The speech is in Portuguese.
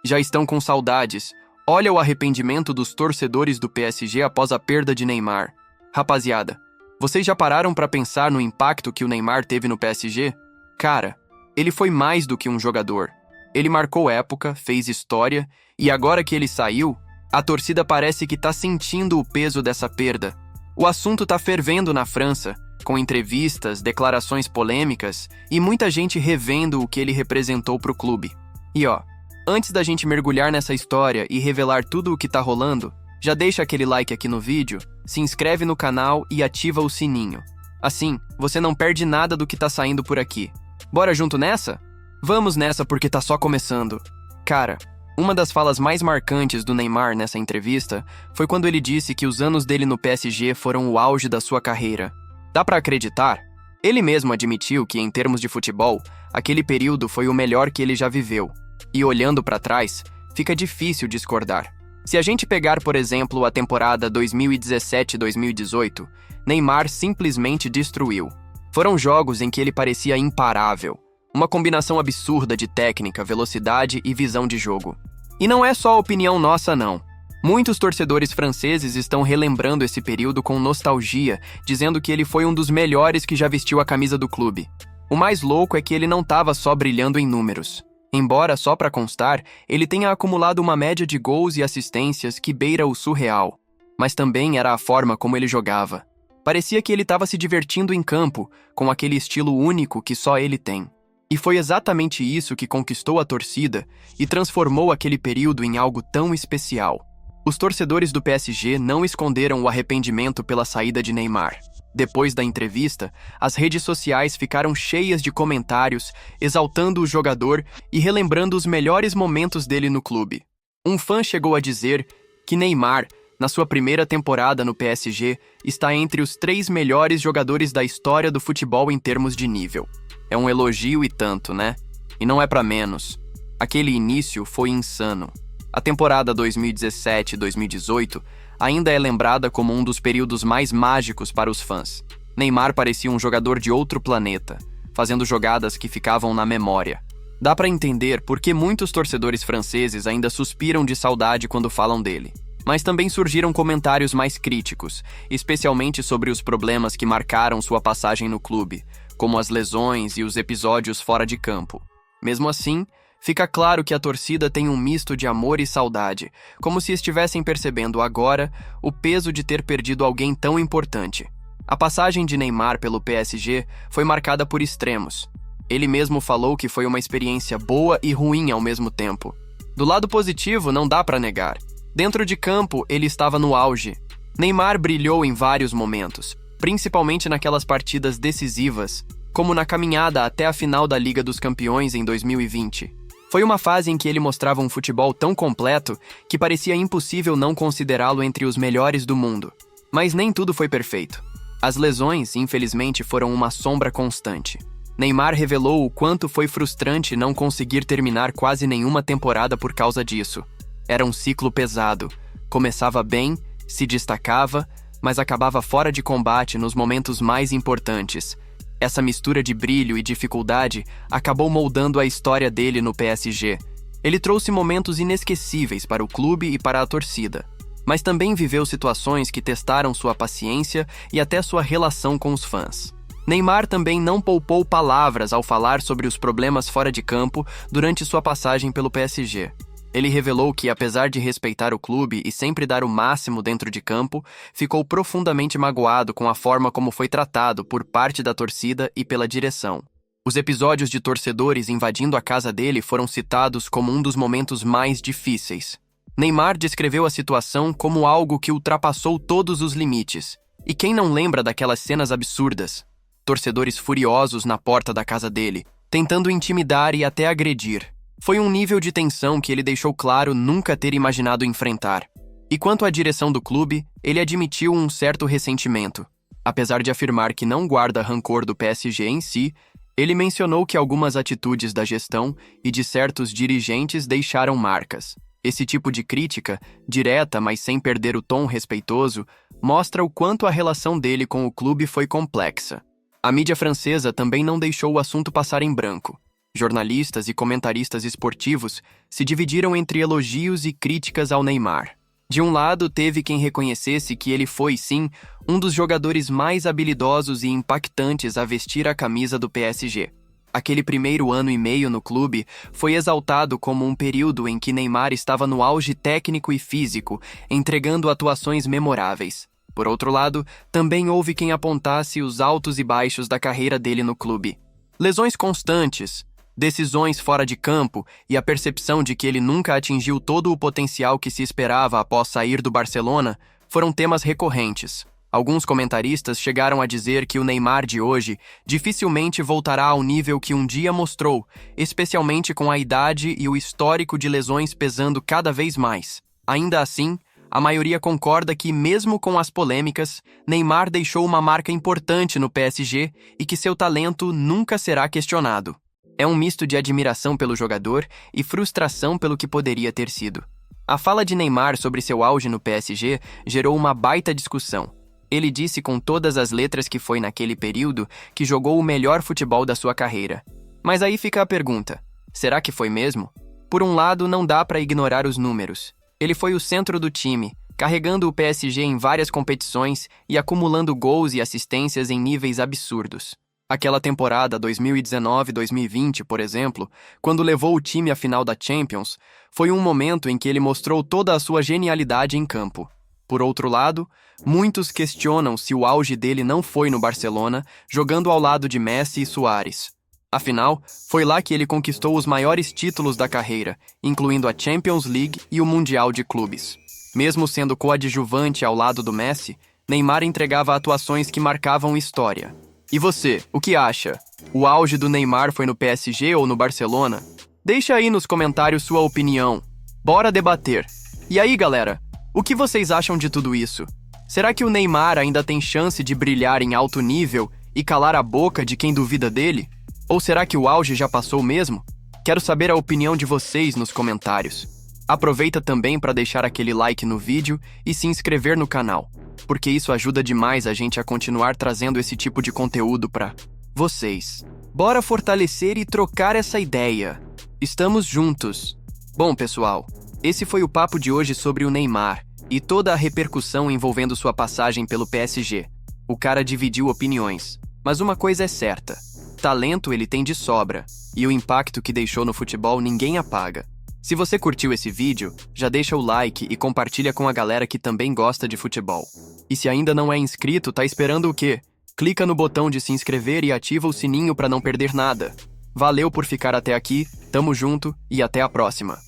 Já estão com saudades. Olha o arrependimento dos torcedores do PSG após a perda de Neymar. Rapaziada, vocês já pararam pra pensar no impacto que o Neymar teve no PSG? Cara, ele foi mais do que um jogador. Ele marcou época, fez história, e agora que ele saiu, a torcida parece que tá sentindo o peso dessa perda. O assunto tá fervendo na França, com entrevistas, declarações polêmicas e muita gente revendo o que ele representou pro clube. E antes da gente mergulhar nessa história e revelar tudo o que tá rolando, já deixa aquele like aqui no vídeo, se inscreve no canal e ativa o sininho. Assim, você não perde nada do que tá saindo por aqui. Bora junto nessa? Vamos nessa porque tá só começando. Cara, uma das falas mais marcantes do Neymar nessa entrevista foi quando ele disse que os anos dele no PSG foram o auge da sua carreira. Dá pra acreditar? Ele mesmo admitiu que, em termos de futebol, aquele período foi o melhor que ele já viveu. E olhando pra trás, fica difícil discordar. Se a gente pegar, por exemplo, a temporada 2017-2018, Neymar simplesmente destruiu. Foram jogos em que ele parecia imparável. Uma combinação absurda de técnica, velocidade e visão de jogo. E não é só opinião nossa, não. Muitos torcedores franceses estão relembrando esse período com nostalgia, dizendo que ele foi um dos melhores que já vestiu a camisa do clube. O mais louco é que ele não estava só brilhando em números. Embora, só para constar, ele tenha acumulado uma média de gols e assistências que beira o surreal. Mas também era a forma como ele jogava. Parecia que ele estava se divertindo em campo, com aquele estilo único que só ele tem. E foi exatamente isso que conquistou a torcida e transformou aquele período em algo tão especial. Os torcedores do PSG não esconderam o arrependimento pela saída de Neymar. Depois da entrevista, as redes sociais ficaram cheias de comentários, exaltando o jogador e relembrando os melhores momentos dele no clube. Um fã chegou a dizer que Neymar, na sua primeira temporada no PSG, está entre os 3 melhores jogadores da história do futebol em termos de nível. É um elogio e tanto, né? E não é pra menos. Aquele início foi insano. A temporada 2017-2018 ainda é lembrada como um dos períodos mais mágicos para os fãs. Neymar parecia um jogador de outro planeta, fazendo jogadas que ficavam na memória. Dá pra entender por que muitos torcedores franceses ainda suspiram de saudade quando falam dele. Mas também surgiram comentários mais críticos, especialmente sobre os problemas que marcaram sua passagem no clube, como as lesões e os episódios fora de campo. Mesmo assim, fica claro que a torcida tem um misto de amor e saudade, como se estivessem percebendo agora o peso de ter perdido alguém tão importante. A passagem de Neymar pelo PSG foi marcada por extremos. Ele mesmo falou que foi uma experiência boa e ruim ao mesmo tempo. Do lado positivo, não dá pra negar. Dentro de campo, ele estava no auge. Neymar brilhou em vários momentos, principalmente naquelas partidas decisivas, como na caminhada até a final da Liga dos Campeões em 2020. Foi uma fase em que ele mostrava um futebol tão completo que parecia impossível não considerá-lo entre os melhores do mundo. Mas nem tudo foi perfeito. As lesões, infelizmente, foram uma sombra constante. Neymar revelou o quanto foi frustrante não conseguir terminar quase nenhuma temporada por causa disso. Era um ciclo pesado. Começava bem, se destacava, mas acabava fora de combate nos momentos mais importantes. Essa mistura de brilho e dificuldade acabou moldando a história dele no PSG. Ele trouxe momentos inesquecíveis para o clube e para a torcida, mas também viveu situações que testaram sua paciência e até sua relação com os fãs. Neymar também não poupou palavras ao falar sobre os problemas fora de campo durante sua passagem pelo PSG. Ele revelou que, apesar de respeitar o clube e sempre dar o máximo dentro de campo, ficou profundamente magoado com a forma como foi tratado por parte da torcida e pela direção. Os episódios de torcedores invadindo a casa dele foram citados como um dos momentos mais difíceis. Neymar descreveu a situação como algo que ultrapassou todos os limites. E quem não lembra daquelas cenas absurdas? Torcedores furiosos na porta da casa dele, tentando intimidar e até agredir. Foi um nível de tensão que ele deixou claro nunca ter imaginado enfrentar. E quanto à direção do clube, ele admitiu um certo ressentimento. Apesar de afirmar que não guarda rancor do PSG em si, ele mencionou que algumas atitudes da gestão e de certos dirigentes deixaram marcas. Esse tipo de crítica, direta mas sem perder o tom respeitoso, mostra o quanto a relação dele com o clube foi complexa. A mídia francesa também não deixou o assunto passar em branco. Jornalistas e comentaristas esportivos se dividiram entre elogios e críticas ao Neymar. De um lado, teve quem reconhecesse que ele foi, sim, um dos jogadores mais habilidosos e impactantes a vestir a camisa do PSG. Aquele primeiro ano e meio no clube foi exaltado como um período em que Neymar estava no auge técnico e físico, entregando atuações memoráveis. Por outro lado, também houve quem apontasse os altos e baixos da carreira dele no clube. Lesões constantes, decisões fora de campo e a percepção de que ele nunca atingiu todo o potencial que se esperava após sair do Barcelona foram temas recorrentes. Alguns comentaristas chegaram a dizer que o Neymar de hoje dificilmente voltará ao nível que um dia mostrou, especialmente com a idade e o histórico de lesões pesando cada vez mais. Ainda assim, a maioria concorda que, mesmo com as polêmicas, Neymar deixou uma marca importante no PSG e que seu talento nunca será questionado. É um misto de admiração pelo jogador e frustração pelo que poderia ter sido. A fala de Neymar sobre seu auge no PSG gerou uma baita discussão. Ele disse com todas as letras que foi naquele período que jogou o melhor futebol da sua carreira. Mas aí fica a pergunta: será que foi mesmo? Por um lado, não dá para ignorar os números. Ele foi o centro do time, carregando o PSG em várias competições e acumulando gols e assistências em níveis absurdos. Aquela temporada 2019-2020, por exemplo, quando levou o time à final da Champions, foi um momento em que ele mostrou toda a sua genialidade em campo. Por outro lado, muitos questionam se o auge dele não foi no Barcelona, jogando ao lado de Messi e Suárez. Afinal, foi lá que ele conquistou os maiores títulos da carreira, incluindo a Champions League e o Mundial de Clubes. Mesmo sendo coadjuvante ao lado do Messi, Neymar entregava atuações que marcavam história. E você, o que acha? O auge do Neymar foi no PSG ou no Barcelona? Deixa aí nos comentários sua opinião. Bora debater. E aí, galera, o que vocês acham de tudo isso? Será que o Neymar ainda tem chance de brilhar em alto nível e calar a boca de quem duvida dele? Ou será que o auge já passou mesmo? Quero saber a opinião de vocês nos comentários. Aproveita também para deixar aquele like no vídeo e se inscrever no canal, porque isso ajuda demais a gente a continuar trazendo esse tipo de conteúdo para vocês. Bora fortalecer e trocar essa ideia. Estamos juntos. Bom, pessoal, esse foi o papo de hoje sobre o Neymar e toda a repercussão envolvendo sua passagem pelo PSG. O cara dividiu opiniões, mas uma coisa é certa: talento ele tem de sobra, e o impacto que deixou no futebol ninguém apaga. Se você curtiu esse vídeo, já deixa o like e compartilha com a galera que também gosta de futebol. E se ainda não é inscrito, tá esperando o quê? Clica no botão de se inscrever e ativa o sininho para não perder nada. Valeu por ficar até aqui, tamo junto e até a próxima.